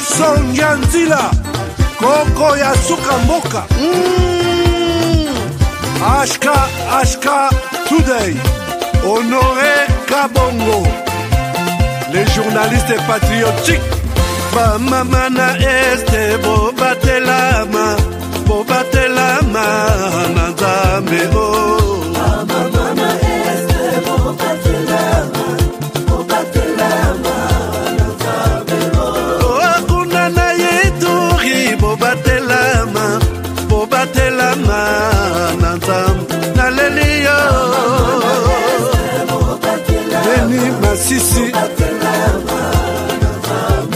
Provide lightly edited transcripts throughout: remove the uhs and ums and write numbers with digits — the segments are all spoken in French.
Sonja Nzila Koko ya suka mboka HK Today Honoré Kabongo les journalistes patriotiques Bamamana este bobatelama Nanzambe Bamamana este bobatelama Nanzambe Akuna na yeturi bobatelama Nanzambe Naleliyo Beni Masisi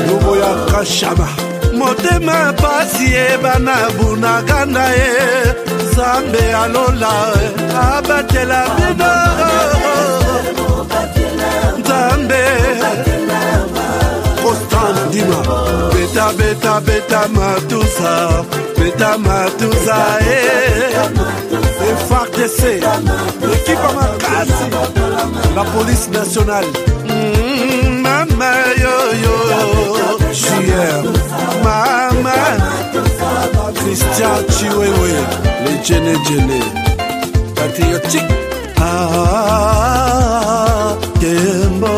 Lumo ya Kashama Motema pasi ebana bunagana Zambe alola abatela bino Zambe Constant Dima Beta matusa FARDC Équipe à Makasi La police nationale Mama yo JR Mama Christian Chiwewe Les Djene Patriotique Kembo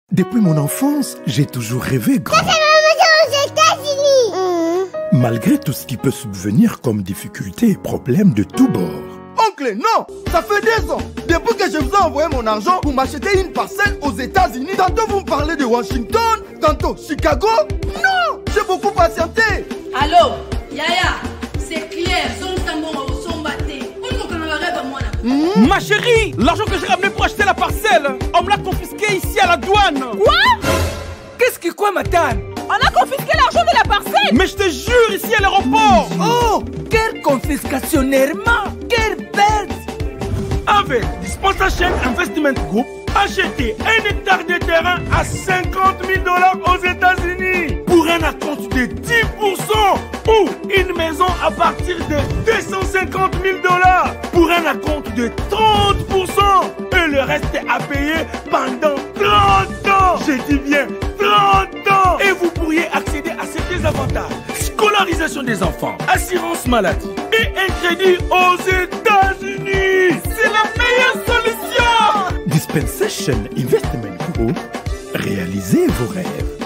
Depuis mon enfance, j'ai toujours rêvé grand. Ça fait aux États-Unis. Malgré tout ce qui peut subvenir comme difficultés et problèmes de tous bords. Oncle, non! Ça fait 2 ans. Depuis que je vous ai envoyé mon argent pour m'acheter une parcelle aux États-Unis, tantôt vous me parlez de Washington, tantôt Chicago. Non! J'ai beaucoup patienté. Allô? Yaya, c'est clair. Ma chérie, l'argent que j'ai ramené pour acheter la parcelle, on me l'a confisqué ici à la douane. Quoi? Qu'est-ce que quoi, Matane? On a confisqué l'argent de la parcelle. Mais je te jure, ici à l'aéroport. Oh, quelle confiscationnairement, quelle perte. Avec Dispensation Investment Group, achetez 1 hectare de terrain à 50 000 $ aux États-Unis pour un acompte de 10% ou une maison à partir de 250 000 $ pour un acompte de 30% et le reste à payer pendant 30 ans. Je dis bien 30 ans. Et vous pourriez accéder à ces avantages: scolarisation des enfants, assurance maladie et un crédit aux États-Unis. C'est la meilleure solution. Dispensation Investment Group, réalisez vos rêves.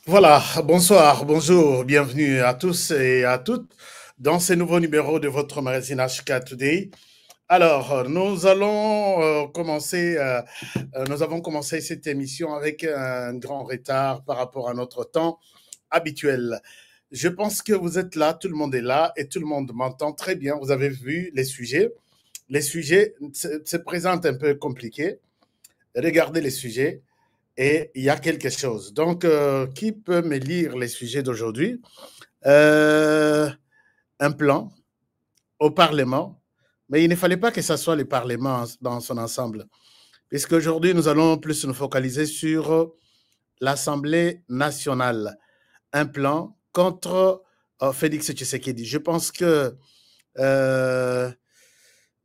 Voilà, bonsoir, bonjour, bienvenue à tous et à toutes dans ce nouveau numéro de votre magazine HK Today. Alors, nous avons commencé cette émission avec un grand retard par rapport à notre temps habituel. Je pense que vous êtes là, tout le monde est là et tout le monde m'entend très bien. Vous avez vu les sujets. Les sujets se présentent un peu compliqués. Regardez les sujets et il y a quelque chose. Donc, qui peut me lire les sujets d'aujourd'hui? Un plan au Parlement. Mais il ne fallait pas que ce soit le Parlement dans son ensemble. Puisqu'aujourd'hui, nous allons plus nous focaliser sur l'Assemblée nationale. Un plan contre Félix Tshisekedi. Je pense que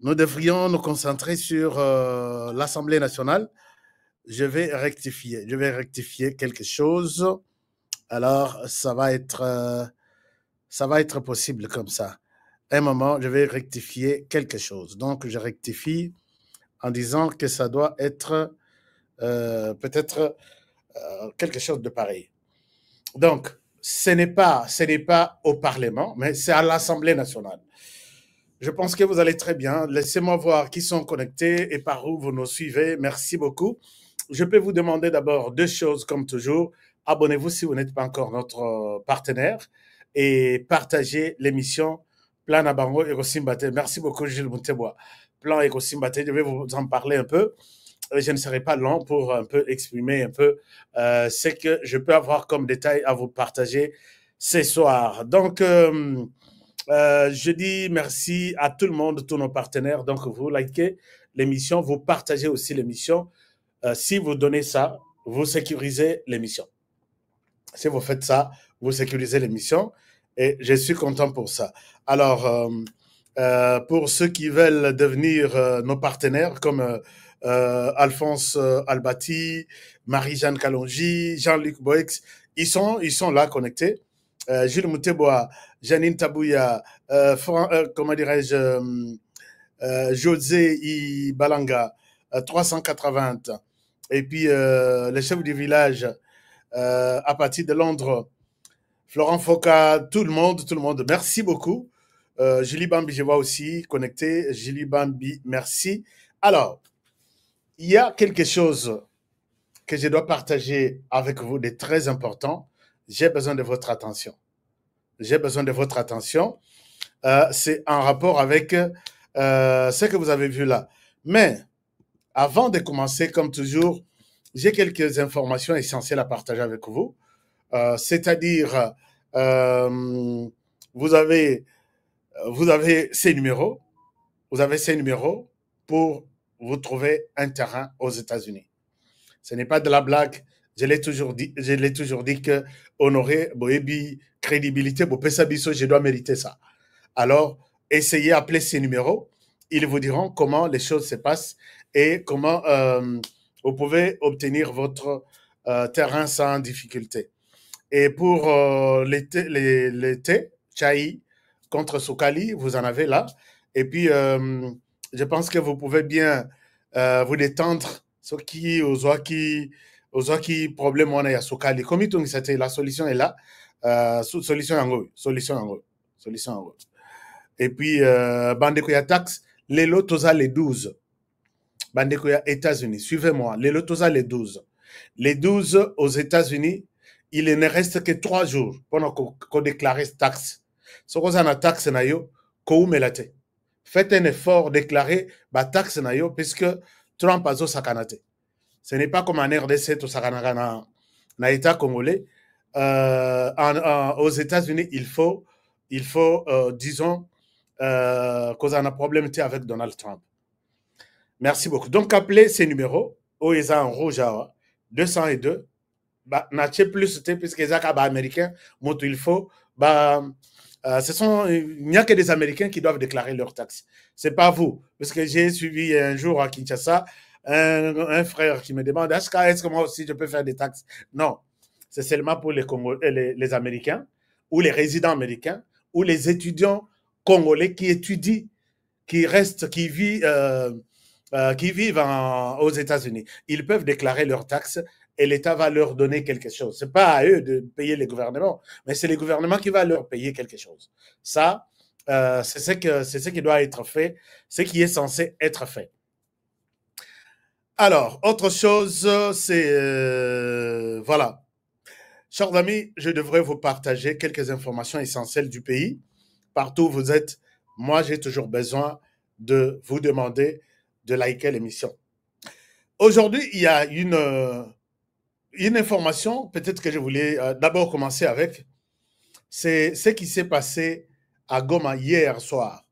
nous devrions nous concentrer sur l'Assemblée nationale. Je vais rectifier quelque chose. Alors, ça va être possible comme ça. Un moment, je vais rectifier quelque chose. Donc, je rectifie en disant que ça doit être peut-être quelque chose de pareil. Donc, ce n'est pas au Parlement, mais c'est à l'Assemblée nationale. Je pense que vous allez très bien. Laissez-moi voir qui sont connectés et par où vous nous suivez. Merci beaucoup. Je peux vous demander d'abord 2 choses comme toujours. Abonnez-vous si vous n'êtes pas encore notre partenaire et partagez l'émission Plan Abango et Rosimbate. Merci beaucoup Gilles Moutebois. Plan et Rosimbate, je vais vous en parler un peu. je ne serai pas long pour un peu exprimer un peu ce que je peux avoir comme détail à vous partager ce soir. Donc, je dis merci à tout le monde, tous nos partenaires. Donc, vous likez l'émission, vous partagez aussi l'émission. Si vous donnez ça, vous sécurisez l'émission. Si vous faites ça, vous sécurisez l'émission. Et je suis content pour ça. Alors, pour ceux qui veulent devenir nos partenaires, comme Alphonse Albati, Marie-Jeanne Kalonji, Jean-Luc Boex, ils sont là connectés. Jules Mouteboa, Janine Tabouya, comment dirais-je, José Ibalanga, 380. Et puis le chef du village à partir de Londres, Florent Foka, tout le monde. Merci beaucoup. Julie Bambi, je vois aussi connecté. Julie Bambi, merci. Alors, il y a quelque chose que je dois partager avec vous de très important. J'ai besoin de votre attention. J'ai besoin de votre attention. C'est en rapport avec ce que vous avez vu là. Mais avant de commencer, comme toujours, j'ai quelques informations essentielles à partager avec vous. C'est-à-dire, vous avez ces numéros. Vous avez ces numéros pour vous trouver un terrain aux États-Unis. Ce n'est pas de la blague. Je l'ai toujours dit que honorer Boebi, crédibilité, Bopesabiso, je dois mériter ça. Alors, essayez d'appeler ces numéros. Ils vous diront comment les choses se passent et comment vous pouvez obtenir votre terrain sans difficulté. Et pour l'été, Chai contre Soukali, vous en avez là. Et puis, je pense que vous pouvez bien vous détendre. Ce qui, aux qui problème on a Soukali. Comme il c'était la solution est là. Solution en gros. Et puis, Bandekoya taxe, les lotosa les 12. Bandekoya États-Unis. Suivez-moi. Les lotosa les 12. Les 12 aux États-Unis, il ne reste que 3 jours pour qu'on déclare cette taxe. Ce qu'on a taxe na yo, ko melate. Faites un effort, déclarer la taxe na yo, puisque Trump a zo sakanate. Ce n'est pas comme en RDC, tout sakanaka na État congolais. Aux États-Unis, il faut disons, qu'on a un problème avec Donald Trump. Merci beaucoup. Donc, appelez ces numéros, OESA en rouge, 202. N'a-t-ce plus, puisque les américains, il faut, il n'y a que des Américains qui doivent déclarer leurs taxes. Ce n'est pas vous. Parce que j'ai suivi un jour à Kinshasa un frère qui me demande est-ce que moi aussi je peux faire des taxes? Non. C'est seulement pour les Américains ou les résidents américains ou les étudiants congolais qui étudient, qui vivent aux États-Unis. Ils peuvent déclarer leurs taxes et l'État va leur donner quelque chose. Ce n'est pas à eux de payer les gouvernements, mais c'est le gouvernement qui va leur payer quelque chose. Ça, c'est ce qui doit être fait, ce qui est censé être fait. Alors, autre chose, c'est... voilà. Chers amis, je devrais vous partager quelques informations essentielles du pays. Partout où vous êtes, moi, j'ai toujours besoin de vous demander de liker l'émission. Aujourd'hui, il y a une information, peut-être que je voulais d'abord commencer avec. C'est ce qui s'est passé à Goma hier soir.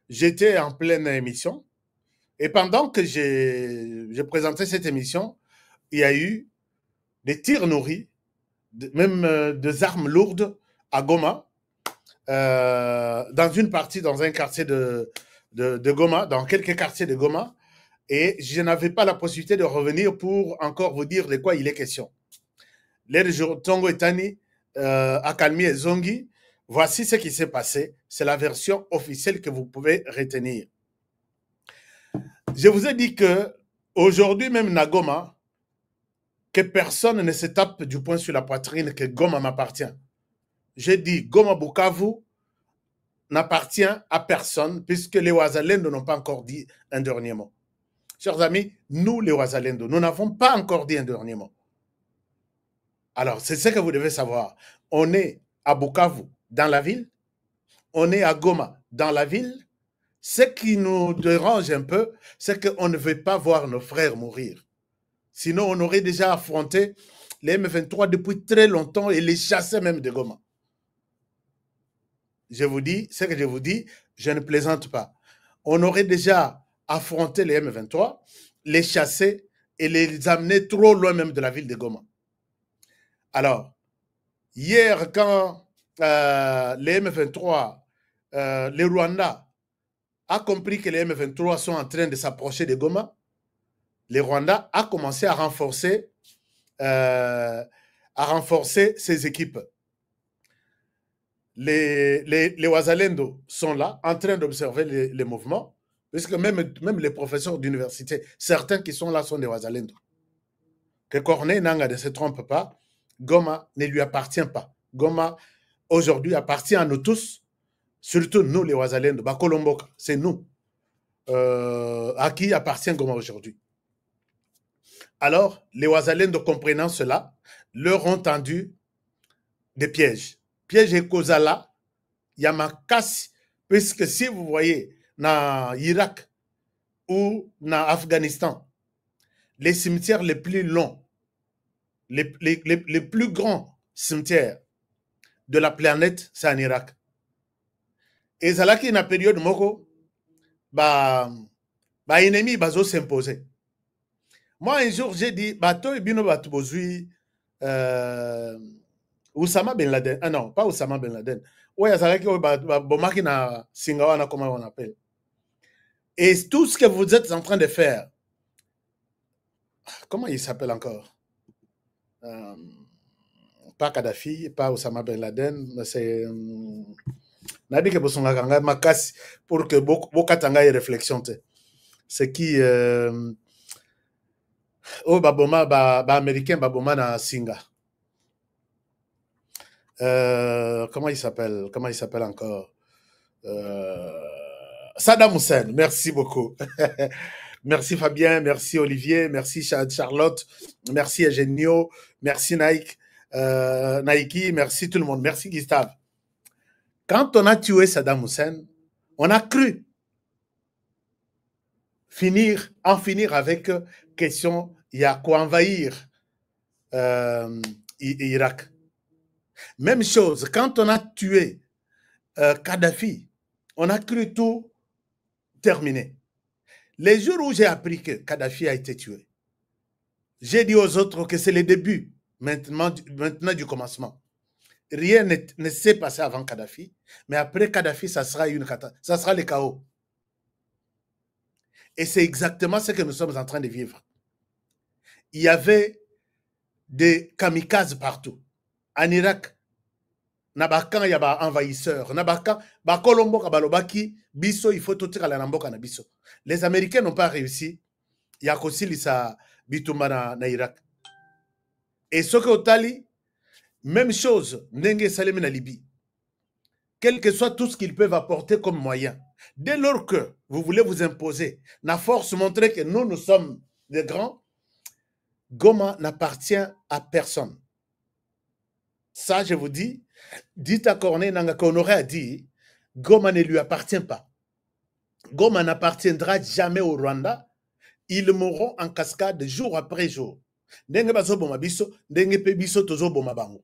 J'étais en pleine émission et pendant que j'ai présenté cette émission, il y a eu des tirs nourris, même des armes lourdes à Goma, dans un quartier de Goma, dans quelques quartiers de Goma, et je n'avais pas la possibilité de revenir pour encore vous dire de quoi il est question. Les jours Tongo Etani, Akalmi et Zongi, voici ce qui s'est passé. C'est la version officielle que vous pouvez retenir. Je vous ai dit que aujourd'hui même na Goma, que personne ne se tape du poing sur la poitrine que Goma m'appartient. J'ai dit Goma Bukavu n'appartient à personne puisque les Ouazalendo n'ont pas encore dit un dernier mot. Chers amis, nous les Ouazalendo, nous n'avons pas encore dit un dernier mot. Alors, c'est ce que vous devez savoir. On est à Bukavu, dans la ville. On est à Goma, dans la ville. Ce qui nous dérange un peu, c'est qu'on ne veut pas voir nos frères mourir. Sinon, on aurait déjà affronté les M23 depuis très longtemps et les chasser même de Goma. Je vous dis, ce que je vous dis, je ne plaisante pas. On aurait déjà affronté les M23, les chasser et les amener trop loin même de la ville de Goma. Alors, hier, quand les M23, les Rwandais, a compris que les M23 sont en train de s'approcher de Goma, les Rwandais a commencé à renforcer ses équipes. Les Wazalendo sont là, en train d'observer les mouvements, puisque même les professeurs d'université, certains qui sont là sont des Wazalendo. Que Corneille Nangaa ne se trompe pas, Goma ne lui appartient pas. Goma, aujourd'hui, appartient à nous tous, surtout nous, les Wazalendo. Bakolomboka, c'est nous. À qui appartient Goma aujourd'hui? Alors, les Wazalendo, comprenant cela, leur ont tendu des pièges. Piège et Kozala, Yamakasi, puisque si vous voyez dans Irak ou dans Afghanistan, les cimetières les plus longs, les plus grands cimetières de la planète, c'est en Irak. Et Zalaki, dans la période Moko, ennemi bazo s'imposer. Moi, un jour, j'ai dit, bato bino bato bozui, Oussama Ben Laden. Ah non, pas Oussama Ben Laden. Oui, Zalaki, bomaki na Singawana, comment on appelle. Et tout ce que vous êtes en train de faire, comment il s'appelle encore? Pas Kadhafi, pas Oussama Ben Laden, mais c'est... Nabi ke bosonga kanga makasi pour que bokatanga y réflexion te. C'est qui baboma américain baboma na Singa. Comment il s'appelle encore? Saddam Hussein. Merci beaucoup. Merci Fabien, merci Olivier, merci Charlotte, merci Eugenio, merci Nike, merci tout le monde, merci Gustave. Quand on a tué Saddam Hussein, on a cru en finir avec question, il y a quoi envahir Irak. Même chose, quand on a tué Kadhafi, on a cru tout terminer. Les jours où j'ai appris que Kadhafi a été tué, j'ai dit aux autres que c'est le début maintenant du commencement. Rien ne s'est passé avant Kadhafi, mais après Kadhafi, ça sera le chaos. Et c'est exactement ce que nous sommes en train de vivre. Il y avait des kamikazes partout. En Irak, Nabakan, il y a des envahisseurs. Nabakan, Bakolombo, Kabalobaki, Biso, il faut tout tirer à la Namboka na Biso. Les Américains n'ont pas réussi. Il y a aussi Lisa Bitumba na Irak. Et ce que Otali, même chose, Ndenge Salem na Libye. Quel que soit tout ce qu'ils peuvent apporter comme moyen. Dès lors que vous voulez vous imposer, la force montrer que nous sommes des grands, Goma n'appartient à personne. Ça, je vous dis, dites à Corneille Nangaa qu'on aurait à dire, Goma ne lui appartient pas. Goma n'appartiendra jamais au Rwanda. Ils mourront en cascade jour après jour. Ndenge bazo boma biso, ndenge pe biso tozo boma bango.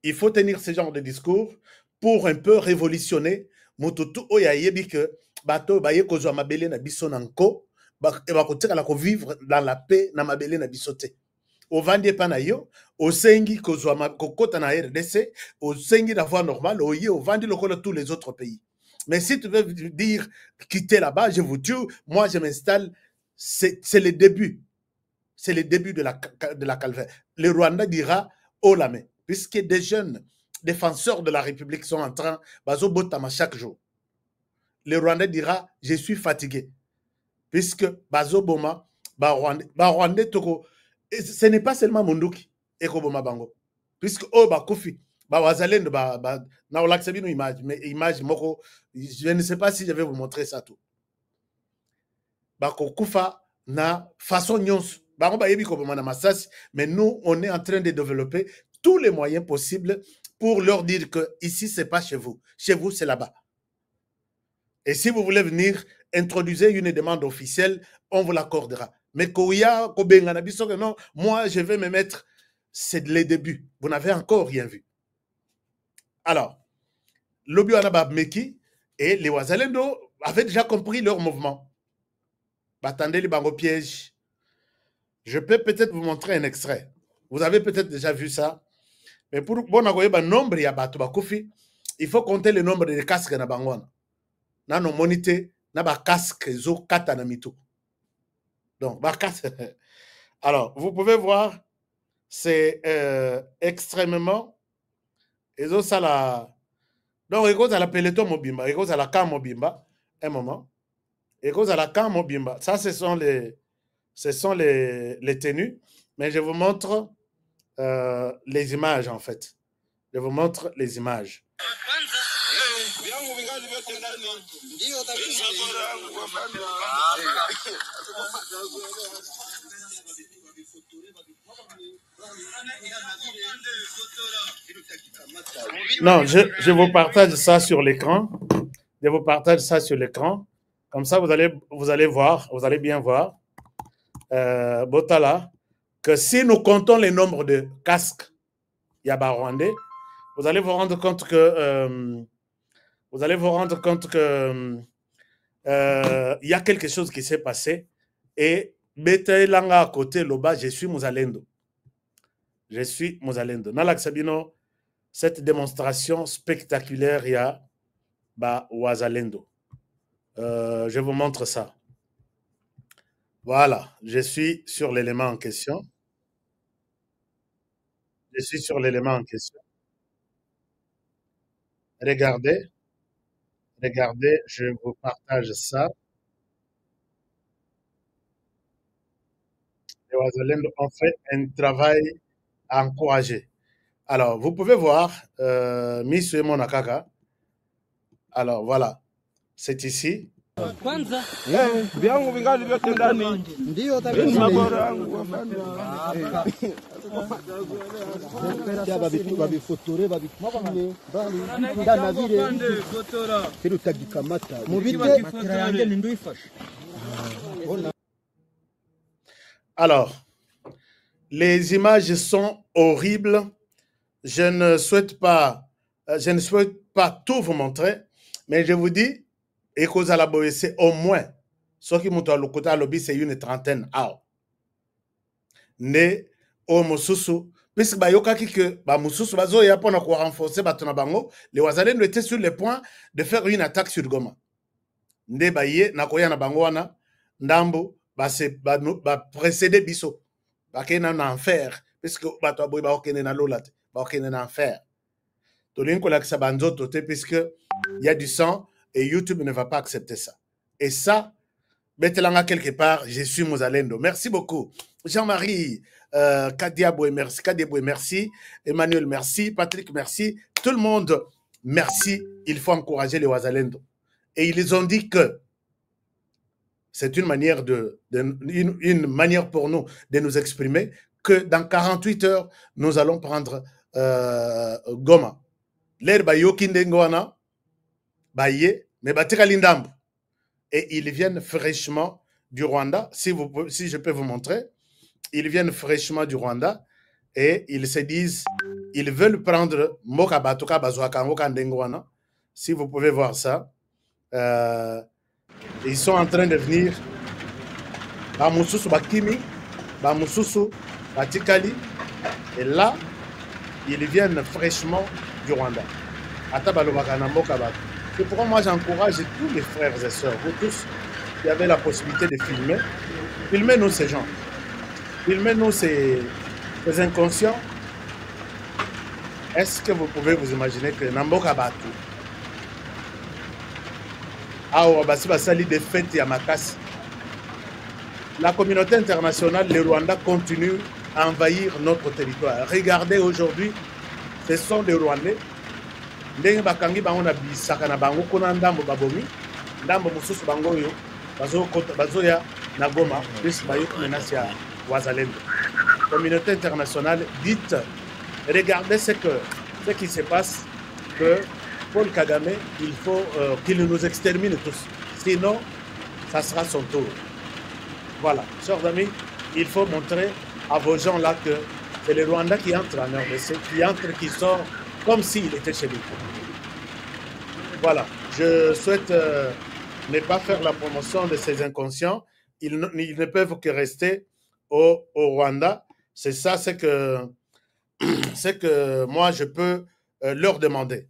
Il faut tenir ce genre de discours pour un peu révolutionner motutu oya yebi que bato baye kozwa mabele na biso nanko et bakotika la ko vivre dans la paix na mabele na biso te. Au vandi pa na yo, au sengi kozwa kokota na RDC, au sengi la voie normale, au vandi lokola tous les autres pays. Mais si tu veux dire quitter là-bas, je vous tue, moi je m'installe, c'est le début. C'est le début de la calvaire. Le Rwanda dira haut la main, puisque des jeunes défenseurs de la République sont en train bazo botama chaque jour. Le Rwanda dira je suis fatigué, puisque bazo boma ba Rwanda toko. Et ce n'est pas seulement Munduki et Koboma Bango, puisque ba Kofi ba Wazalendo na olaksabino image, mais image moko, je ne sais pas si je vais vous montrer ça tout. Ba Kokufa na façon nyons. Mais nous, on est en train de développer tous les moyens possibles pour leur dire que ici, ce n'est pas chez vous. Chez vous, c'est là-bas. Et si vous voulez venir, introduisez une demande officielle, on vous l'accordera. Mais Kouya, non, moi, je vais me mettre, c'est les débuts. Vous n'avez encore rien vu. Alors, Lobio Anababmeki et les Wazalendo avaient déjà compris leur mouvement. Attendez les bango pièges. Je peux peut-être vous montrer un extrait. Vous avez peut-être déjà vu ça. Mais pour bon nombre ya batu bakufi, il faut compter le nombre de casques na bangwana. Na no monité na ba casque zo kata na mitu. Donc ba casque. Alors, vous pouvez voir, c'est extrêmement ezo sala. Donc ego za la peloton mobimba, ego za la cam mobimba un moment. Ego za la cam mobimba. Ça ce sont les tenues, mais je vous montre les images en fait. Je vous montre les images. Non, je vous partage ça sur l'écran. Je vous partage ça sur l'écran. Comme ça, vous allez voir, vous allez bien voir. Botala, que si nous comptons les nombres de casques Yaba Rwandais, vous allez vous rendre compte que il y a quelque chose qui s'est passé et Bete Langa à côté, Loba, je suis Mouzalendo. Je suis Mouzalendo. Nalak Sabino, cette démonstration spectaculaire, il y a Wazalendo. Je vous montre ça. Voilà, je suis sur l'élément en question. Je suis sur l'élément en question. Regardez, je vous partage ça. Les Wazalendo ont fait un travail à encourager. Alors, vous pouvez voir, Miss Monakaka. Alors, voilà, c'est ici. Kwanza vyangu vingali vyote ndani, ndio Alors, les images sont horribles. Je ne souhaite pas tout vous montrer, mais je vous dis, et cause à la c'est au moins, ce qui monte à l'autre lobby, c'est une trentaine. Ne au Mosusu, puisque Bayokaki que Mosusu bazo ya pour renforcer Batona Bango, les Wazalendo étaient sur le point de faire une attaque sur Goma. Ne Baye, Nakoya na Bangoana, Ndambo, précédé Bisso, Bakena na enfer, puisque Batoa Boy Baokene na Lolat, Baokene na enfer. Tolinko Laksa Banzo Tote, puisque il y a du sang. Et YouTube ne va pas accepter ça. Et ça, Betelanga quelque part, je suis Mouzalendo. Merci beaucoup. Jean-Marie, Kadiaboué, merci. Kadiaboué, merci. Emmanuel, merci. Patrick, merci. Tout le monde, merci. Il faut encourager les Wazalendo. Et ils ont dit que c'est une manière une manière pour nous de nous exprimer que dans 48 heures, nous allons prendre Goma. L'air Bayokindengwana, Baye, mais Batiralindambo. Et ils viennent fraîchement du Rwanda. Si je peux vous montrer, ils viennent fraîchement du Rwanda et ils se disent, ils veulent prendre Moka Batuka Bazouaka Moka Ndengwana. Si vous pouvez voir ça, ils sont en train de venir. Bamususu Bakimi, Bamususu Batikali. Et là, ils viennent fraîchement du Rwanda. Atabalobakana Moka Batu. C'est pourquoi moi j'encourage tous les frères et sœurs, vous tous qui avez la possibilité de filmer, filmez-nous ces gens, filmez-nous ces inconscients. Est-ce que vous pouvez vous imaginer que Namboka Batu, des fêtes à Makassi, la communauté internationale, le Rwanda continue à envahir notre territoire. Regardez aujourd'hui, ce sont les Rwandais. Ndenge bakangi bango na bisaka na bango kuna ndambo babomi ndambo mususu bango yo bazoya na Goma bis bayoku menace ya Wazalendo. Communauté internationale, dites, regardez ce qui se passe, que Paul Kagame, il faut qu'il nous extermine tous. Sinon, ça sera son tour. Voilà, chers amis, il faut montrer à vos gens là que c'est le Rwanda qui entre en RDC, qui entre, qui sort, comme s'il était chez lui. Voilà, je souhaite ne pas faire la promotion de ces inconscients. Ils ne peuvent que rester au Rwanda. C'est ça, c'est que moi, je peux leur demander.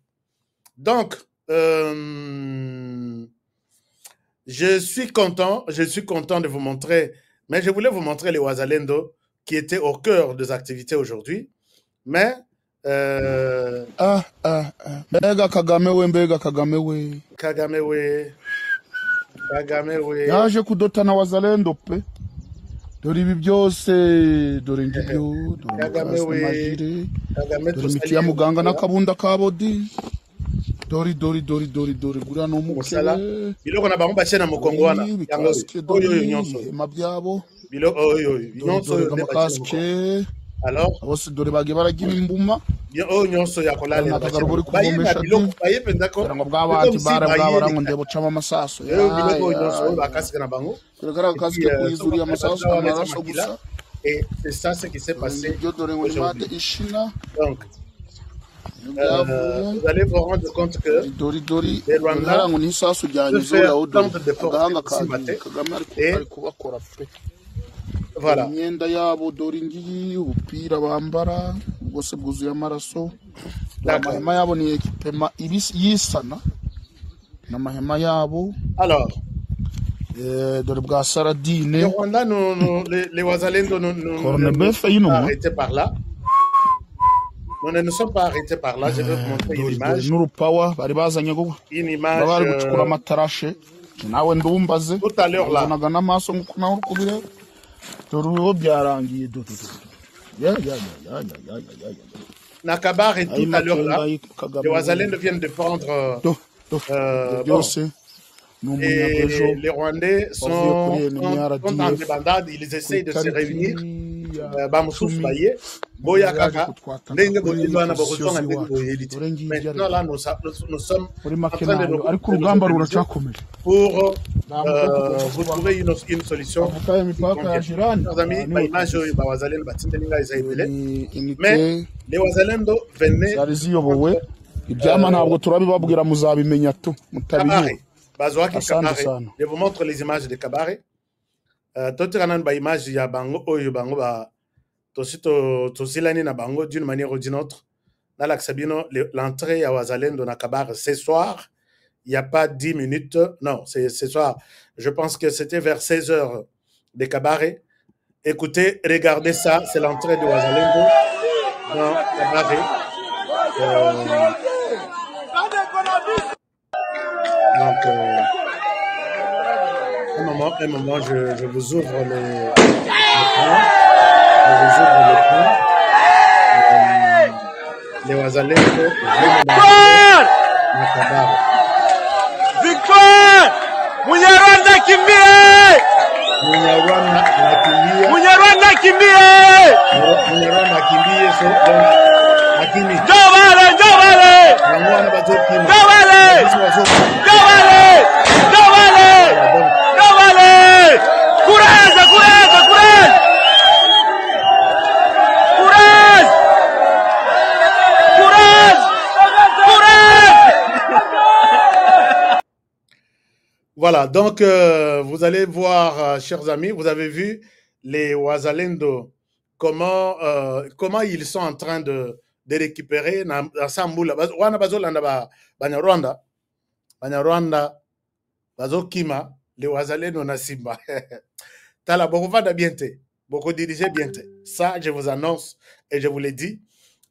Donc, je suis content de vous montrer, mais je voulais vous montrer les Wazalendo qui étaient au cœur des activités aujourd'hui. Mais... Mbega Kagame we, mbega Kagame we. Kagame we. Kagame we. Yaje kudotana Wazalendo pe. Dore ibi byose, dore ngibyo, dore Kagame we. magire. Kagame dore miti ya muganga n'akabunda kabodi. Dori gura no mukele. Biloko na bango bache na mukongo wana. Oyo nyonso. Mabyabo. Biloko oyo nyonso yo nekaske. Alors, bose dore bage baragira imbuma. Oyo nyonso ya kolale. Natagaruburi kuvomesha biloko baye pendako. Ngo bwabati bwabarango ndebo chama masaso. Biloko oyo nyonso bakasika na bango. Kugara kaske kuizuri ya masaso amaraso gusa. Et c'est ça ce qui s'est passé aujourd'hui. Donc, vous allez vous rendre compte que les Rwandais se font tant d'efforts ce matin. Et voilà. Alors, les Rwandais, les Wazalendo, nous sommes arrêtés par là. Nous ne nous sommes pas arrêtés par là. Je vais vous montrer une image. Une image. Tout à l'heure là. Nakabar et tout à l'heure là. Les Wazalendo viennent de prendre. Et les Rwandais sont en débandade, ils essayent de se réunir. Maintenant là, nous sommes en train de pour vous trouver une solution. Nos amis, mais les Wazalendo venaient. Je vous montre les images de Kabare. Image ya bango oyo bango ba tosilani na bango d'une manière ou d'une autre. Dans l'Axabino, l'entrée à Wazalendo na Kabare ce soir, il n'y a pas 10 minutes. Non, c'est ce soir. Je pense que c'était vers 16 h de Kabare. Écoutez, regardez ça, c'est l'entrée de Wazalendo dans Kabare. Donc, un moment, je vous ouvre le point. Je vous ouvre le point. Les Wazalendo Victoire! Munyarwanda kimbie! Munyarwanda kimbie! Munyarwanda kimbie, so Akimi. Jovale! Courage! Voilà, donc vous allez voir, chers amis, vous avez vu les Wazalendo, comment ils sont en train de récupérer Sambula. Banyarwanda, Bazokima, les Wazalendo na Simba. Tala, beaucoup va bientôt, beaucoup dirigé bientôt. Ça, je vous annonce et je vous le dis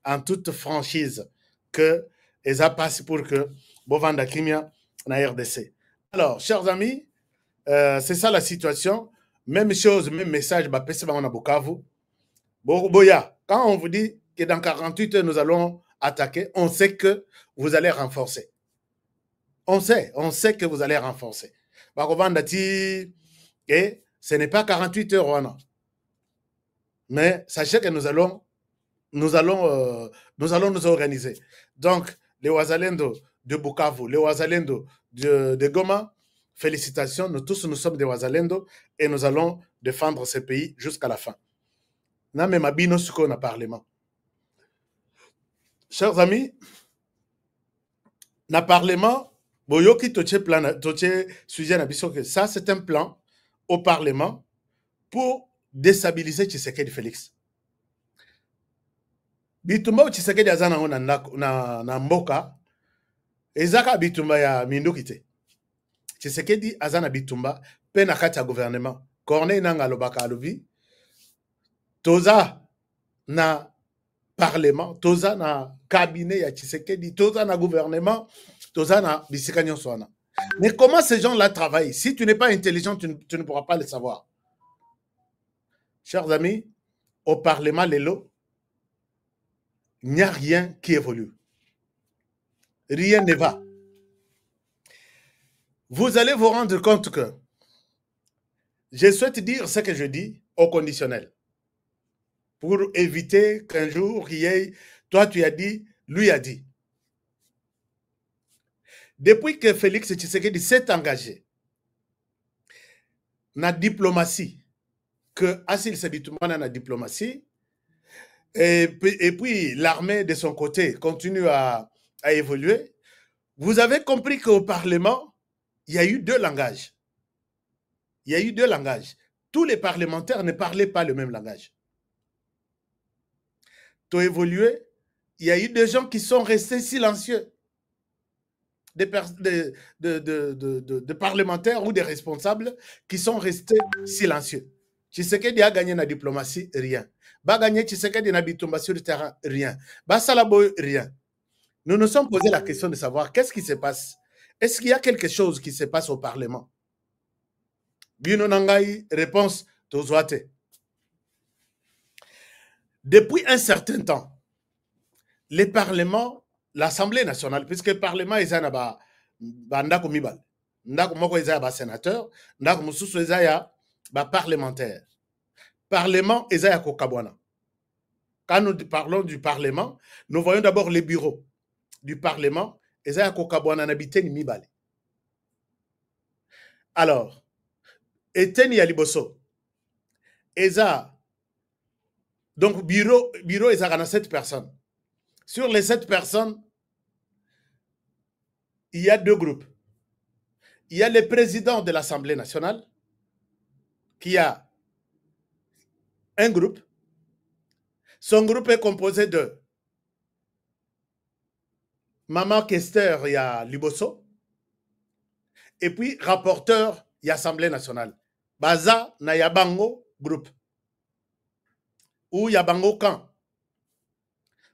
en toute franchise que ça passe pour que Bovanda Kimia na RDC. Alors, chers amis, c'est ça la situation. Même chose, même message, on a Bukavu. Boya, quand on vous dit que dans 48 heures, nous allons attaquer, on sait que vous allez renforcer. On sait que vous allez renforcer. Et ce n'est pas 48 heures, Rwanda. Mais sachez que nous allons nous organiser. Donc, les Wazalendo de Bukavu, les Wazalendo de Goma, félicitations, nous tous nous sommes des Wazalendo et nous allons défendre ce pays jusqu'à la fin. Na me mabino suko na parlement. Chers amis, na parlement, boyoki toche plan toche sujet na biso que ça c'est un plan au parlement pour déstabiliser Tshisekedi Félix. Bitumba Tshisekedi azana na mboka ezaka bitumba ya mindukite. Tshisekedi azana bitumba pe na kati ya gouvernement. Corneille nanga lobaka alobi toza na parlement, toza na cabinet ya Tshisekedi, toza na gouvernement, toza na bisika nyonso wana. Mais comment ces gens-là travaillent? Si tu n'es pas intelligent, tu ne pourras pas le savoir. Chers amis, au parlement Lelo, il n'y a rien qui évolue. Rien ne va. Vous allez vous rendre compte que je souhaite dire ce que je dis au conditionnel. Pour éviter qu'un jour, il y ait, toi tu as dit, lui a dit. Depuis que Félix Tshisekedi s'est engagé dans la diplomatie, que Assil Sebitoumana dans la diplomatie, et puis l'armée de son côté continue à évoluer, vous avez compris qu'au Parlement, il y a eu deux langages. Il y a eu deux langages. Tous les parlementaires ne parlaient pas le même langage. Pour évoluer, il y a eu des gens qui sont restés silencieux. Des parlementaires ou des responsables qui sont restés silencieux. Tshisekedi a gagné la diplomatie, rien. Ba gagné Tshisekedi na bitumba sur le terrain, rien. Ba salabo, rien. Nous nous sommes posé la question de savoir qu'est-ce qui se passe. Est-ce qu'il y a quelque chose qui se passe au Parlement? Bino Nangai, réponse, tozoate. Depuis un certain temps, les parlements, l'Assemblée nationale, puisque le Parlement est un ndako mibal, ndako moko est un sénateur, ndako mususu est un parlementaire. Parlement est un kokabwana. Quand nous parlons du Parlement, nous voyons d'abord les bureaux du Parlement, et un kokabwana n'habite ni mibale. Alors, Eteni Yaliboso, donc bureau est à 7 personnes. Sur les 7 personnes, il y a 2 groupes. Il y a le président de l'Assemblée nationale, qui a un groupe. Son groupe est composé de Maman Kester, il y a Liboso, et puis rapporteur, il y a Assemblée nationale. Baza, na Yabango groupe. Ou Yabango camp.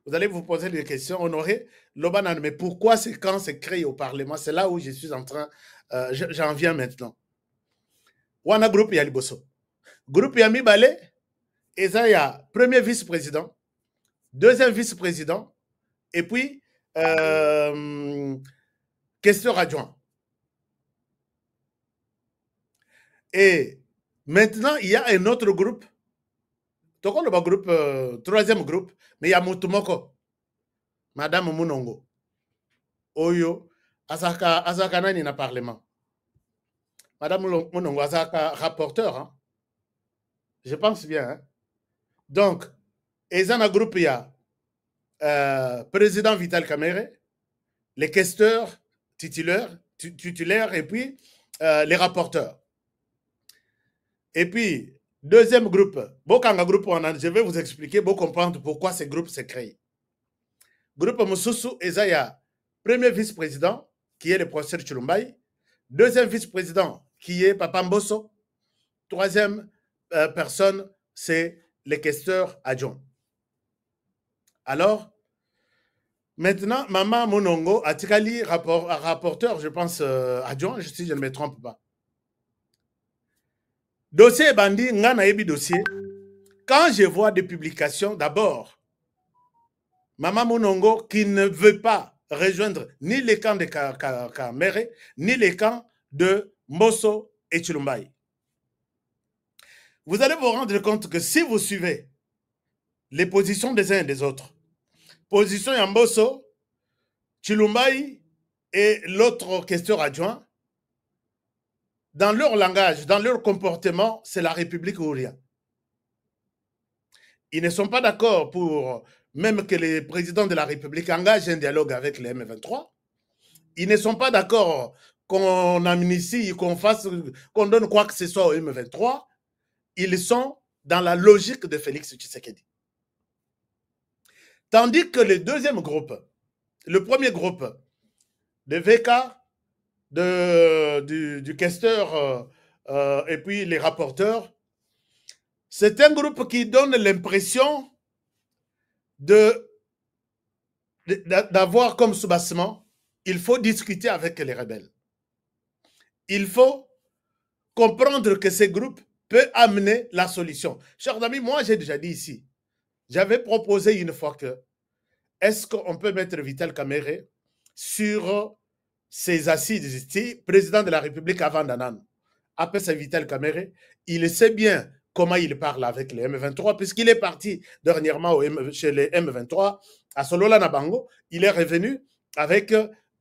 Vous allez vous poser des questions, Honoré. Lobanan, mais pourquoi ces camps se créent au Parlement? C'est là où je suis en train, j'en viens maintenant. Wana groupe ya Liboso. Groupe ya Mibale, et ça y a premier vice-président, deuxième vice-président, et puis questeur adjoint. Et maintenant, il y a un autre groupe. Le groupe, troisième groupe, mais il y a Mutumoko, Madame Munongo. Oyo, Azaka nani na parlement. Madame Munongo, Azaka rapporteur. Hein? Je pense bien. Hein? Donc, et dans le groupe, il y a président Vital Kamerhe, les questeurs titulaires, et puis les rapporteurs. Et puis, deuxième groupe, je vais vous expliquer, pour comprendre pourquoi ce groupe s'est créé. Groupe Moussousou Ezaya, premier vice-président, qui est le professeur Chilumbaï. Deuxième vice-président, qui est Papa Mbosso. Troisième personne, c'est le questeur adjoint. Alors, maintenant, Maman Monongo a tiré rapporteur, je pense, adjoint, si je ne me trompe pas. Dossier Bandi, Ngana Ebi dossier. Quand je vois des publications, d'abord, Maman Monongo qui ne veut pas rejoindre ni les camps de Kamerhe, ni les camps de Mbosso et Chilumbaï. Vous allez vous rendre compte que si vous suivez les positions des uns et des autres, position Mbosso, Chilumbaï et l'autre questeur adjoint, dans leur langage, dans leur comportement, c'est la République ou rien. Ils ne sont pas d'accord pour même que les présidents de la République engagent un dialogue avec les M23. Ils ne sont pas d'accord qu'on amnistie, qu'on donne quoi que ce soit au M23. Ils sont dans la logique de Félix Tshisekedi. Tandis que le deuxième groupe, le premier groupe de VK, du questeur et puis les rapporteurs, c'est un groupe qui donne l'impression d'avoir comme soubassement, il faut discuter avec les rebelles. Il faut comprendre que ce groupe peut amener la solution. Chers amis, moi j'ai déjà dit ici, j'avais proposé une fois que est-ce qu'on peut mettre Vital Kamerhe sur ses assises ici, président de la République avant Danan. Après c'est Vital Kamerhe, il sait bien comment il parle avec les M23, puisqu'il est parti dernièrement chez les M23, à Solola Nabango, il est revenu avec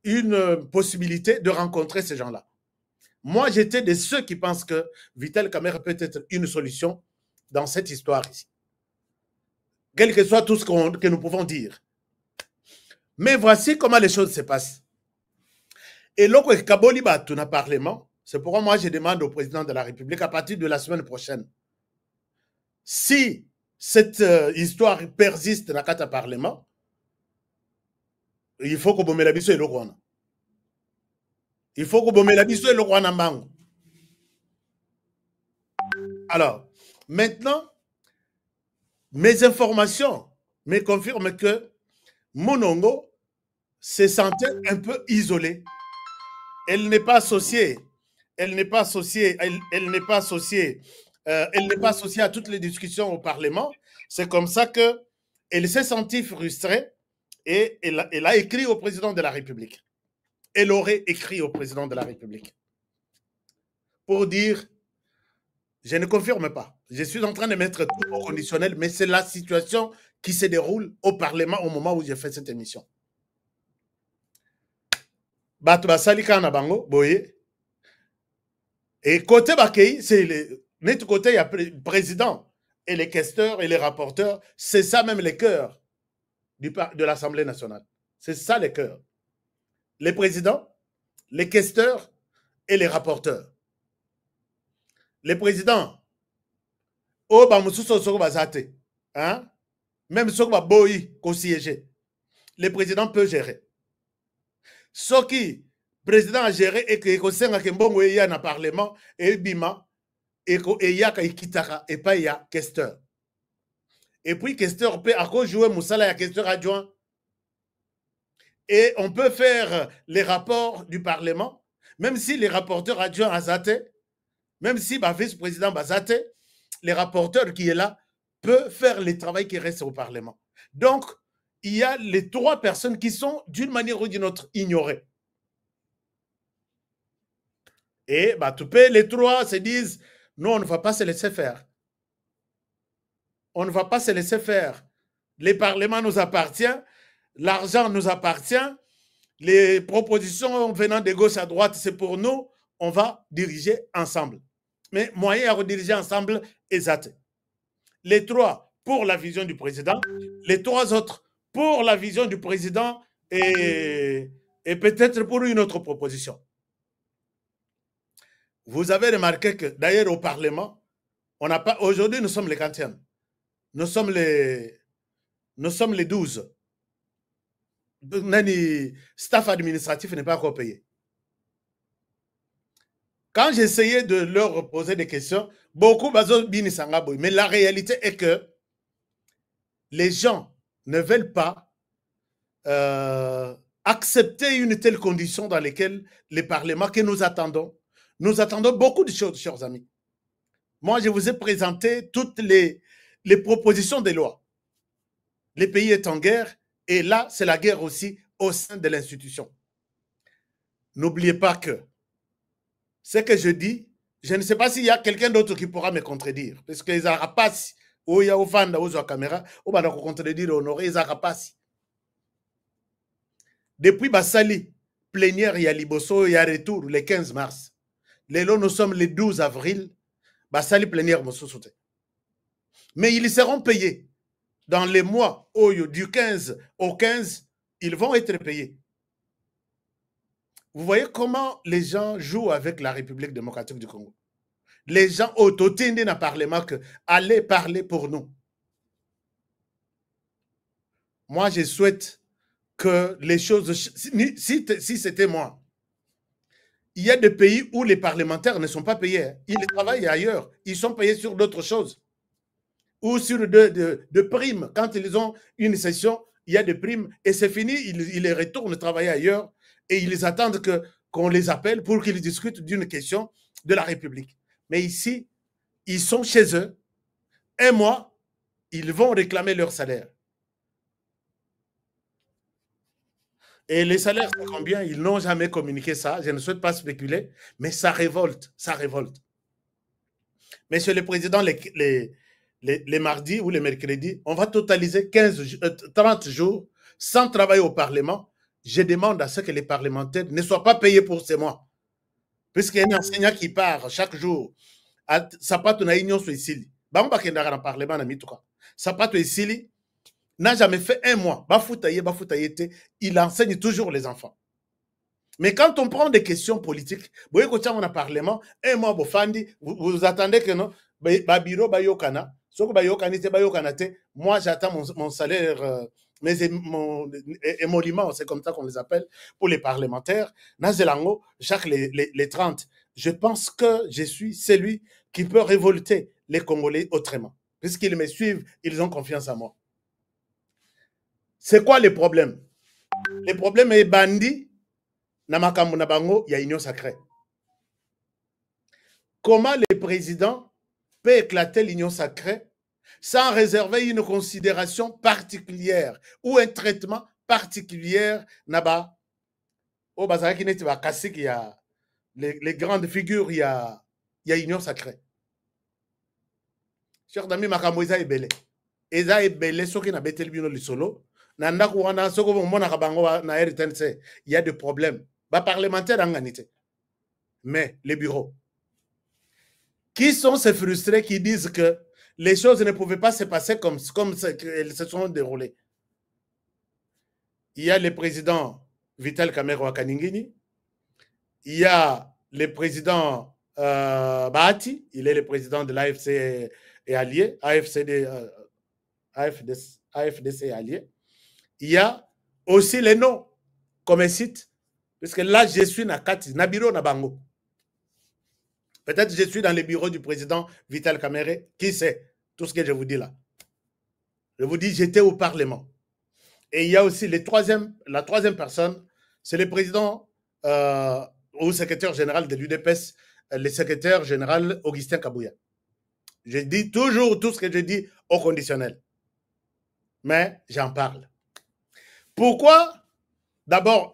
une possibilité de rencontrer ces gens-là. Moi, j'étais de ceux qui pensent que Vital Kamerhe peut être une solution dans cette histoire ici. Quel que soit tout ce que nous pouvons dire. Mais voici comment les choses se passent. Et lorsque Kaboli Batuna Parlement, c'est pourquoi moi je demande au président de la République à partir de la semaine prochaine, si cette histoire persiste dans le Parlement, il faut que Bomelabiso et le Rwanda. Il faut que Bomelabiso et le Rwanda mango. Alors, maintenant, mes informations me confirment que Monongo se sentait un peu isolée. Elle n'est pas associée. Elle n'est pas associée. Elle n'est pas associée. Elle n'est pas associée à toutes les discussions au Parlement. C'est comme ça qu'elle s'est sentie frustrée et elle a écrit au président de la République. Elle aurait écrit au président de la République pour dire, je ne confirme pas, je suis en train de mettre tout au conditionnel, mais c'est la situation qui se déroule au Parlement au moment où j'ai fait cette émission. Bato basali kana bango, boye. Et côté Bakei, c'est notre côté, il y a le président et les questeurs et les rapporteurs, c'est ça même les cœurs de l'Assemblée nationale. C'est ça les cœurs. Les présidents, les questeurs et les rapporteurs. Les présidents, oh, bah, hein? Même ceux qui boyi, qu'on siège, les présidents peuvent gérer. Ce qui, le président a géré et que Mbongo est dans le Parlement, et Bima, et qu'il y a Kitaka, et pas il y a questeur. Et puis, questeur peut encore jouer Moussala, il y a questeur adjoint. Et on peut faire les rapports du Parlement, même si les rapporteurs adjoints Azate, même si le vice-président Bazate, les rapporteurs qui est là, peuvent faire le travail qui reste au Parlement. Donc, il y a les trois personnes qui sont d'une manière ou d'une autre ignorées. Et les trois se disent, non, on ne va pas se laisser faire. On ne va pas se laisser faire. Le Parlement nous appartient, l'argent nous appartient, les propositions venant de gauche à droite, c'est pour nous, on va diriger ensemble. Mais moyen à diriger ensemble, exact. Les trois pour la vision du président, les trois autres pour la vision du président et peut-être pour une autre proposition. Vous avez remarqué que d'ailleurs au Parlement, on n'a pas. Aujourd'hui, nous sommes les 40e. Nous sommes les 12. Le staff administratif n'est pas encore payé. Quand j'essayais de leur poser des questions, beaucoup mais la réalité est que les gens ne veulent pas accepter une telle condition dans laquelle les parlements que nous attendons beaucoup de choses, chers amis. Moi, je vous ai présenté toutes les propositions de loi. Le pays est en guerre et là, c'est la guerre aussi au sein de l'institution. N'oubliez pas que ce que je dis, je ne sais pas s'il y a quelqu'un d'autre qui pourra me contredire. Parce que les Arapas, où il y a au fan de la caméra, où il y a contredire honoré, les Arapas. Depuis Bassali, plénière, il y a Liboso, il y a retour le 15 mars. Lélo, nous sommes le 12 avril. Basali plénière, mais ils seront payés. Dans les mois du 15 au 15, ils vont être payés. Vous voyez comment les gens jouent avec la République démocratique du Congo. Les gens autotindent dans le Parlement que allez parler pour nous. Moi, je souhaite que les choses... Si c'était moi, il y a des pays où les parlementaires ne sont pas payés. Ils travaillent ailleurs. Ils sont payés sur d'autres choses. Ou sur de primes. Quand ils ont une session, il y a des primes et c'est fini. Ils retournent travailler ailleurs et ils attendent qu'on les appelle pour qu'ils discutent d'une question de la République. Mais ici, ils sont chez eux. Un mois, ils vont réclamer leur salaire. Et les salaires, c'est combien? Ils n'ont jamais communiqué ça. Je ne souhaite pas spéculer, mais ça révolte. Ça révolte. Monsieur le Président, les mardis ou les mercredis, on va totaliser 30 jours sans travail au Parlement. Je demande à ce que les parlementaires ne soient pas payés pour ces mois. Puisqu'il y a un enseignant qui part chaque jour, Sapato na union sur ici. Bamba kendara na parlement na mituka. Sapato ici n'a jamais fait un mois. Il enseigne toujours les enfants. Mais quand on prend des questions politiques, vous voyez quand on a parlement, un mois vous attendez que non, babiro bayokana, moi j'attends mon salaire, mes émoluments, c'est comme ça qu'on les appelle pour les parlementaires. Nazelango, chaque les 30. Je pense que je suis celui qui peut révolter les Congolais autrement. Puisqu'ils me suivent, ils ont confiance en moi. C'est quoi le problème? Le problème est bandit. Namakambu Nabango, il y a union sacrée. Comment le président peut éclater l'union sacrée sans réserver une considération particulière ou un traitement particulier naba? Au Bazaraki neti ba kasik, il y a les grandes figures, il y a union sacrée. Cher Dami Makambo, Eza Ebele. Eza Ebele, ceux qui n'habitent pas le solo. Il y a des problèmes. Parlementaires en ganité. Mais les bureaux, qui sont ces frustrés qui disent que les choses ne pouvaient pas se passer comme elles se sont déroulées? Il y a le président Vital Kamerhe wa Kaningini, il y a le président Bahati, il est le président de l'AFC et allié, AFDC et allié. Il y a aussi les noms comme un site, parce que là, je suis Nakati, Nabiro Nabango. Peut-être je suis dans le bureau du président Vital Kamerhe. Qui sait tout ce que je vous dis là? Je vous dis, j'étais au Parlement. Et il y a aussi la troisième personne, c'est le président ou secrétaire général de l'UDPS, le secrétaire général Augustin Kabouya. Je dis toujours tout ce que je dis au conditionnel. Mais j'en parle. Pourquoi? D'abord,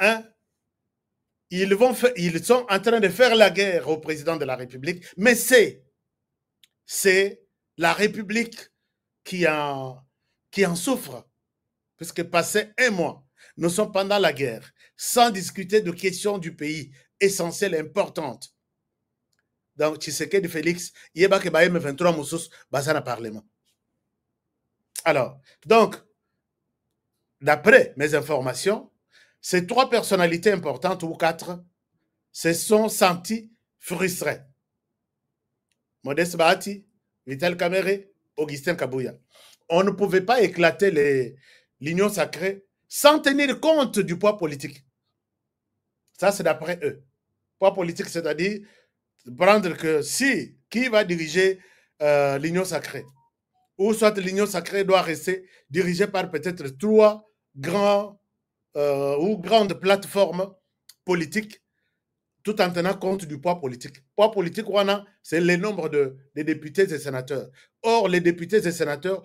ils sont en train de faire la guerre au président de la République, mais c'est la République qui en souffre. Puisque passé un mois, nous sommes pendant la guerre, sans discuter de questions du pays essentielles et importantes. Donc, Tshisekedi Félix, il y a que M23 Moussous, Bazana Parlement. Alors, donc, d'après mes informations, ces 3 personnalités importantes, ou 4, se sont sentis frustrés. Modeste Bahati, Vital Kamerhe, Augustin Kabouya. On ne pouvait pas éclater l'union sacrée sans tenir compte du poids politique. Ça, c'est d'après eux. Poids politique, c'est-à-dire prendre que qui va diriger l'union sacrée, ou soit l'union sacrée doit rester dirigée par peut-être 3 grands ou grandes plateformes politiques, tout en tenant compte du poids politique. Poids politique, c'est le nombre de députés et sénateurs. Or, les députés et sénateurs,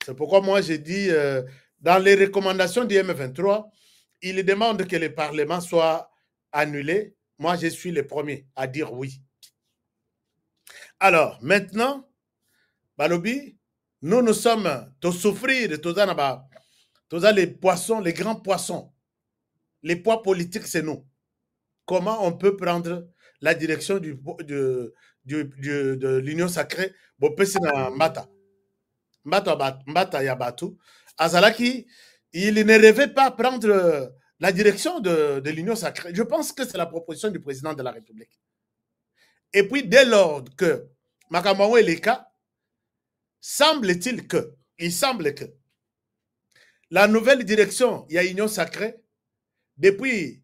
c'est pourquoi moi j'ai dit, dans les recommandations du M23, il demande que le Parlement soit annulé. Moi, je suis le premier à dire oui. Alors, maintenant, Balobi, nous sommes tous souffrir, tous Tous les poissons, les grands poissons, les poids politiques, c'est nous. Comment on peut prendre la direction de l'Union sacrée? Mbata Yabatu. Azalaki, il ne rêvait pas prendre la direction de l'Union sacrée. Je pense que c'est la proposition du président de la République. Et puis, dès lors que Makamawe Leka, il semble que la nouvelle direction, il y a Union sacrée, depuis,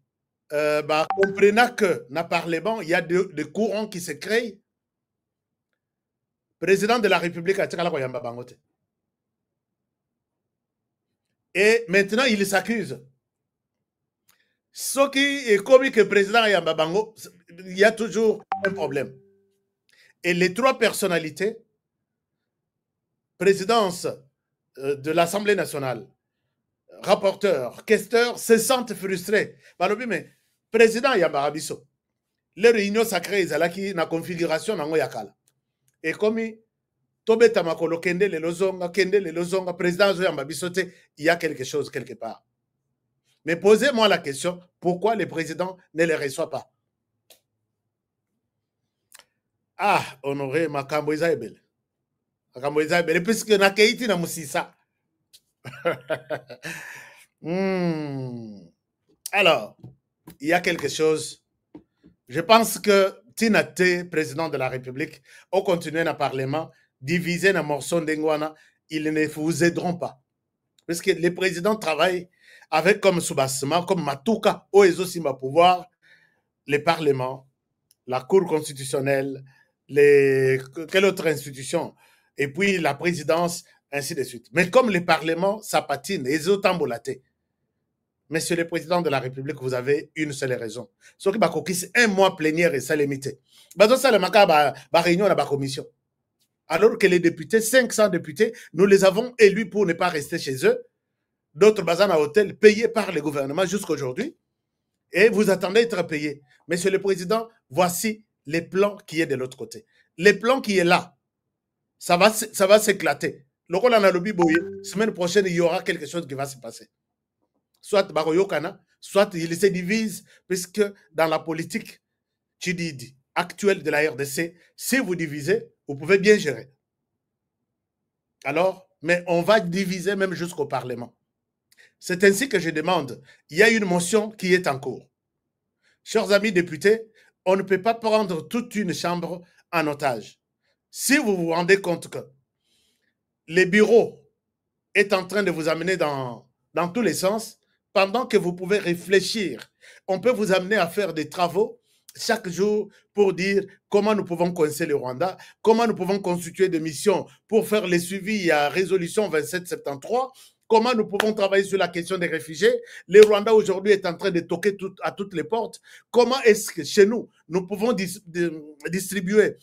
comprenant que dans le Parlement, il y a des courants qui se créent, le président de la République a dit que et maintenant, il s'accuse. Ce qui est comme que le président Yambabango, il y a toujours un problème. Et les trois personnalités, présidence de l'Assemblée nationale, rapporteur, questeur, se sentent frustrés. Mais président Yambarabiso, les réunions sacrées, ils ont la configuration dans Yakala. Et comme Tobeta Makolo Kende le Lozonga, président Yambabisote, il y a quelque chose quelque part. Mais posez-moi la question, pourquoi le président ne les reçoit pas? Ah, honoré Makambo Isaibel. Makambo Isaibel, puisque na Keiti na Moussissa. Alors, il y a quelque chose. Je pense que Tinate, président de la République, au continuer dans le Parlement, divisé dans morceaux d'Engwana, ils ne vous aideront pas. Parce que les présidents travaillent avec comme soubassement, comme Matuka, au Simba pouvoir, les parlements, la Cour constitutionnelle, quelle autre institution, et puis la présidence, ainsi de suite. Mais comme les parlements, ça patine, ils ont tambolaté. Monsieur le président de la République, vous avez une seule raison. Ce qui va c'est un mois plénière et ça limité. Ça le réunion à la commission. Alors que les députés, 500 députés, nous les avons élus pour ne pas rester chez eux. D'autres bazans à hôtel payés par le gouvernement jusqu'à aujourd'hui. Et vous attendez être payés. Monsieur le président, voici les plans qui est de l'autre côté. Les plans qui est là, ça va s'éclater. Le rôle en a lobby boye, semaine prochaine, il y aura quelque chose qui va se passer. Soit Baroyokana, soit il se divise, puisque dans la politique actuelle de la RDC, si vous divisez, vous pouvez bien gérer. Alors, mais on va diviser même jusqu'au Parlement. C'est ainsi que je demande, il y a une motion qui est en cours. Chers amis députés, on ne peut pas prendre toute une chambre en otage. Si vous vous rendez compte que le bureau est en train de vous amener dans tous les sens, pendant que vous pouvez réfléchir, on peut vous amener à faire des travaux chaque jour pour dire comment nous pouvons coincer le Rwanda, comment nous pouvons constituer des missions pour faire les suivis à résolution 2773, comment nous pouvons travailler sur la question des réfugiés. Le Rwanda aujourd'hui est en train de toquer à toutes les portes. Comment est-ce que chez nous, nous pouvons distribuer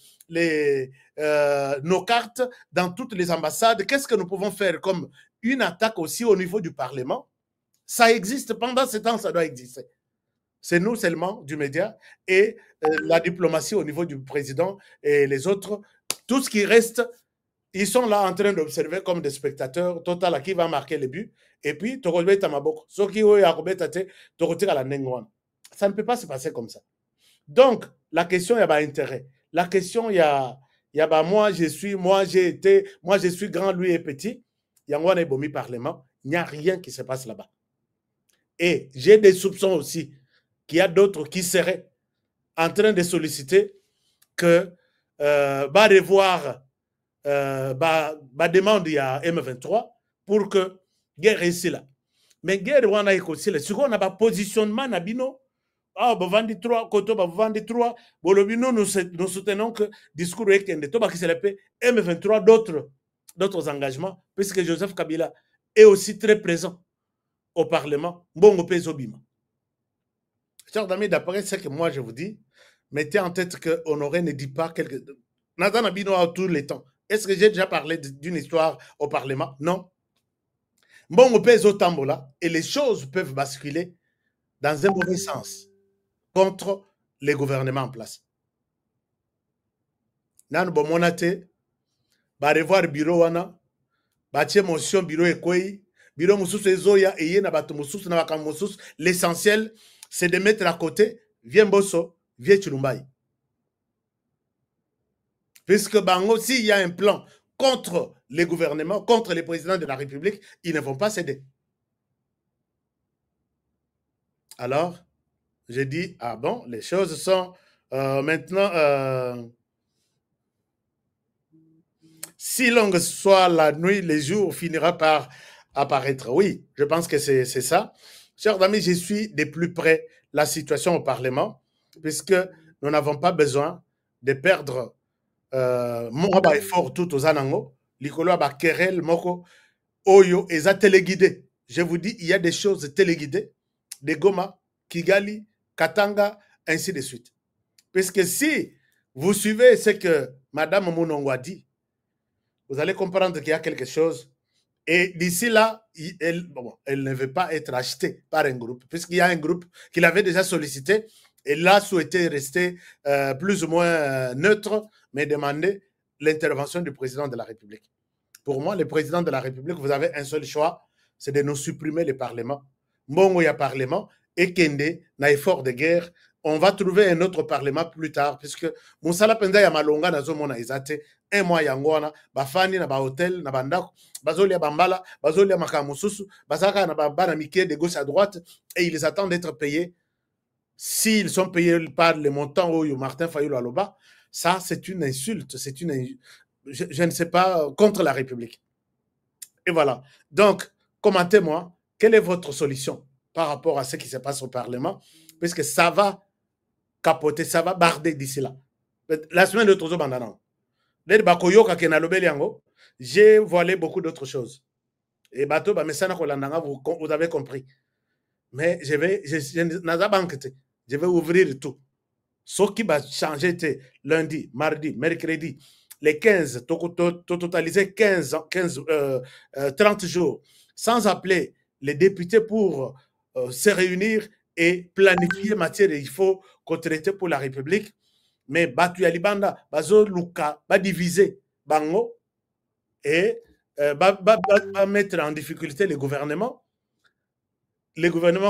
nos cartes dans toutes les ambassades? Qu'est-ce que nous pouvons faire comme une attaque aussi au niveau du Parlement? Ça existe, pendant ce temps, ça doit exister. C'est nous seulement du média et la diplomatie au niveau du président et les autres. Tout ce qui reste, ils sont là en train d'observer comme des spectateurs. Total, qui va marquer les buts. Et puis, ça ne peut pas se passer comme ça. Donc, la question, il y a intérêt. La question, il y a moi, j'ai été, moi, je suis grand, lui est petit. Il y a un bomi parlement. Il n'y a rien qui se passe là-bas. Et j'ai des soupçons aussi qu'il y a d'autres qui seraient en train de solliciter que revoir demande il y a M23 pour que guerre ici là. Mais guerre on a aussi là. Si on a pas positionnement na bino, vous vendez 3 koto, vous vendez 3, bolobino nous soutenons que discours est que to ba qui se l'appelle M23 d'autres engagements puisque Joseph Kabila est aussi très présent au Parlement, bon au Pézobima. Chers amis, d'après ce que moi je vous dis, mettez en tête que Honoré ne dit pas quelque chose. Nathan Abino a tous les temps. Est-ce que j'ai déjà parlé d'une histoire au Parlement? Non. Bon au Pézotambola, et les choses peuvent basculer dans un mauvais sens contre les gouvernements en place. Nan bomonate, ba revoir bureau wana, ba tie motion bureau ekoi, biro mususu ezoya eye na bato mususu na bakam mususu. L'essentiel c'est de mettre à côté viens Bosso, viens Chilumbai. Puisque bango s'il y a un plan contre les gouvernements, contre les présidents de la République, ils ne vont pas céder. Alors, j'ai dit, ah bon, les choses sont maintenant, si longue soit la nuit, les jours finira par apparaître. Oui, je pense que c'est ça. Chers amis, je suis de plus près la situation au Parlement, puisque nous n'avons pas besoin de perdre mon effort tout aux anango, l'icolo ba querelle moko, oyo, eza téléguidé. Je vous dis, il y a des choses téléguidées, de Goma, Kigali, Katanga, ainsi de suite. Puisque si vous suivez ce que Madame Mounongo a dit, vous allez comprendre qu'il y a quelque chose. Et d'ici là, elle ne veut pas être achetée par un groupe, puisqu'il y a un groupe qu'il avait déjà sollicité. Elle a souhaité rester plus ou moins neutre, mais demander l'intervention du président de la République. Pour moi, le président de la République, vous avez un seul choix, c'est de nous supprimer le Parlement. Mbongo ya Parlement, et Kende, na effort de guerre, on va trouver un autre Parlement plus tard, puisque Moussala Penda ya Malonga na zomona izate, un mois yangwana, bafani na ba hôtel, na bandako, bazoli ya bambala, bazoli ya makamususu, bazaka na bana mike de gauche à droite, et ils attendent d'être payés. S'ils sont payés par le montant où Martin Fayulu Aloba, ça c'est une insulte, c'est une, je ne sais pas, contre la République. Et voilà. Donc, commentez-moi, quelle est votre solution par rapport à ce qui se passe au Parlement, puisque ça va capoter, ça va barder d'ici là. La semaine de Tozo Bandanan, j'ai voilé beaucoup d'autres choses. Et bateau, vous avez compris. Mais je vais ouvrir tout. Ce qui va changer lundi, mardi, mercredi, les 15, totaliser 30 jours, sans appeler les députés pour se réunir et planifier matière il faut qu'on traite pour la République. Mais Batu Yalibanda, Bazo Luka, va diviser Bango et va mettre en difficulté le gouvernement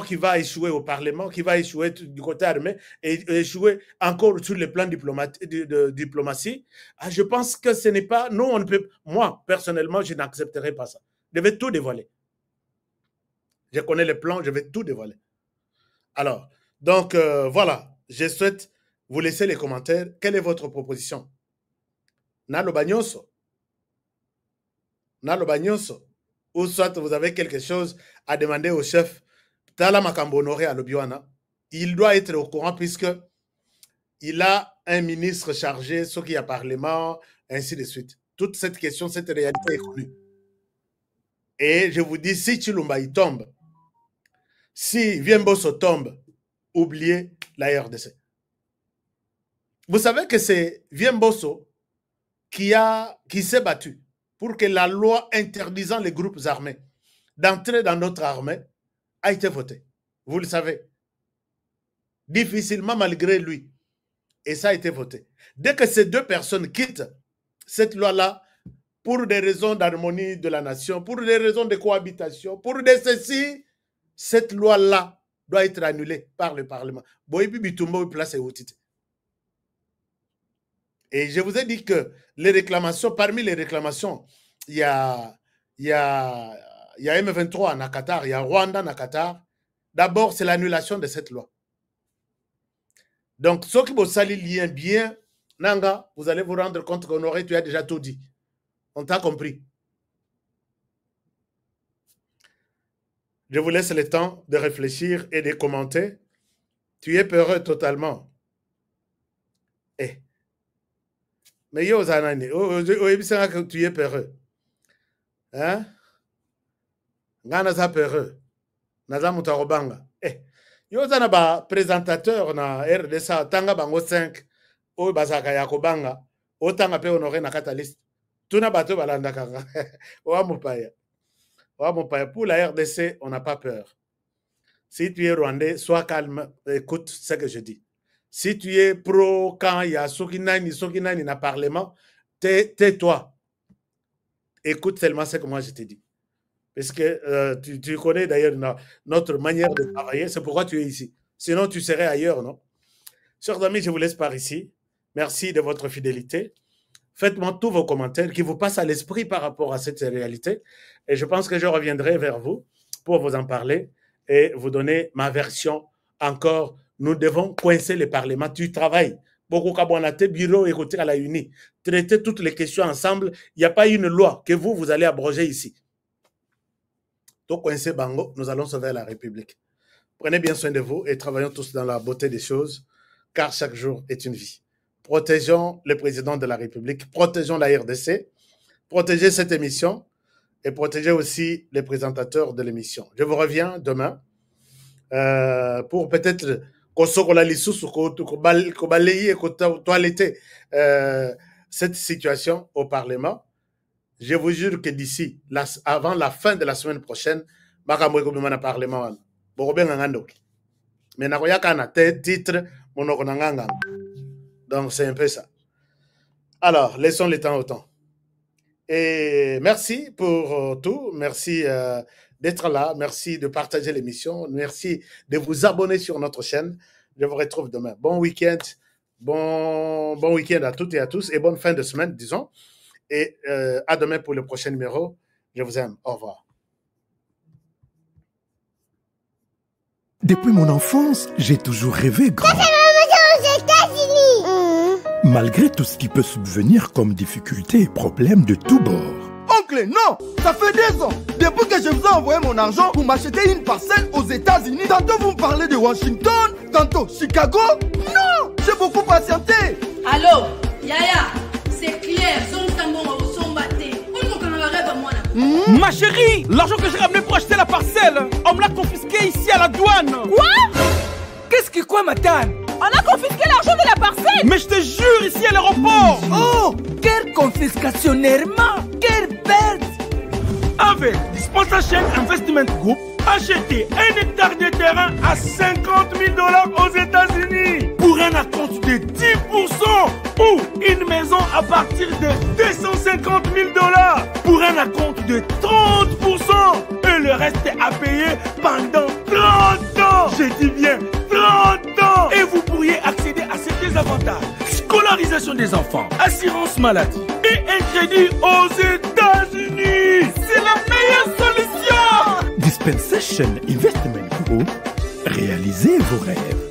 qui va échouer au Parlement, qui va échouer du côté armé et échouer encore sur le plan de diplomatie. Je pense que ce n'est pas... Nous, on ne peut... Moi, personnellement, je n'accepterai pas ça. Je vais tout dévoiler. Je connais le plan, je vais tout dévoiler. Alors, donc, voilà. Je souhaite vous laisser les commentaires. Quelle est votre proposition? Nalo Bagnoso. Nalo Bagnoso. Ou soit vous avez quelque chose à demander au chef Tala Makambo Honoré à Lobiwana. Il doit être au courant puisque il a un ministre chargé, ce qui a parlement, ainsi de suite. Toute cette question, cette réalité est connue. Et je vous dis, si Chilumba il tombe, si Viemboso tombe, oubliez la RDC. Vous savez que c'est Viemboso qui s'est battu pour que la loi interdisant les groupes armés d'entrer dans notre armée a été votée. Vous le savez. Difficilement malgré lui. Et ça a été voté. Dès que ces deux personnes quittent cette loi-là, pour des raisons d'harmonie de la nation, pour des raisons de cohabitation, pour des ceci, cette loi-là doit être annulée par le Parlement. Et je vous ai dit que les réclamations, parmi les réclamations, il y a M23 en Qatar, il y a Rwanda en Qatar. D'abord, c'est l'annulation de cette loi. Donc, ceux qui vous saluent lien bien, Nanga, vous allez vous rendre compte qu'Honoré, tu as déjà tout dit. On t'a compris. Je vous laisse le temps de réfléchir et de commenter. Tu es peureux totalement. Eh. Mais yo, Zanani, tu es peureux. Hein? Ngana za peureux. Naza mutarobanga. Eh. Yo, Zanaba, présentateur na RDSA, tanga bango 5, o bazaka yakobanga, o tanga pe Honoré na catalyste. Tuna bato balanda kanga. Oa mupaya. Pour la RDC, on n'a pas peur. Si tu es rwandais, sois calme, écoute ce que je dis. Si tu es pro, quand il y a Sokinani dans le Parlement, tais-toi. Écoute seulement ce que moi je te dis. Parce que tu connais d'ailleurs notre manière de travailler, c'est pourquoi tu es ici. Sinon, tu serais ailleurs, non? Chers amis, je vous laisse par ici. Merci de votre fidélité. Faites-moi tous vos commentaires qui vous passent à l'esprit par rapport à cette réalité. Et je pense que je reviendrai vers vous pour vous en parler et vous donner ma version encore. Nous devons coincer le Parlement. Tu travailles. Beaucoup de bureau écouter à la uni. Traiter toutes les questions ensemble. Il n'y a pas une loi que vous allez abroger ici. Donc, coincer Bango, nous allons sauver la République. Prenez bien soin de vous et travaillons tous dans la beauté des choses, car chaque jour est une vie. Protégeons le président de la République, protégeons la RDC, protégez cette émission et protégez aussi les présentateurs de l'émission. Je vous reviens demain pour peut-être toiletter cette situation au Parlement. Je vous jure que d'ici, avant la fin de la semaine prochaine, je vais au Parlement. Mais je titre, donc c'est un peu ça. Alors, laissons le temps au temps. Et merci pour tout. Merci d'être là. Merci de partager l'émission. Merci de vous abonner sur notre chaîne. Je vous retrouve demain. Bon week-end. Bon week-end à toutes et à tous. Et bonne fin de semaine, disons. Et à demain pour le prochain numéro. Je vous aime. Au revoir. Depuis mon enfance, j'ai toujours rêvé grand. aux États-Unis. Malgré tout ce qui peut subvenir comme difficultés et problèmes de tous bords. Oncle, non! Ça fait 2 ans. Depuis que je vous ai envoyé mon argent pour m'acheter une parcelle aux États-Unis, tantôt vous me parlez de Washington, tantôt Chicago. Non! J'ai beaucoup patienté. Allô, Yaya, c'est clair. Ma chérie, l'argent que j'ai ramené pour acheter la parcelle, on me l'a confisqué ici à la douane. Quoi? Qu'est-ce que quoi, madame? On a confisqué l'argent de la parcelle. Mais je te jure, ici à l'aéroport. Oh, quelle confiscationnairement, quelle perte. Avec Dispensation Investment Group, achetez 1 hectare de terrain à 50 000 $ aux États-Unis pour un acompte de 10% ou une maison à partir de 250 000 $ pour un acompte de 30% et le reste à payer pendant 30 ans. Je dis bien 30 ans. Et vous pourriez accéder à ces avantages: scolarisation des enfants, assurance maladie et un crédit aux États-Unis. C'est la meilleure solution. Dispensation Investment Group, réalisez vos rêves.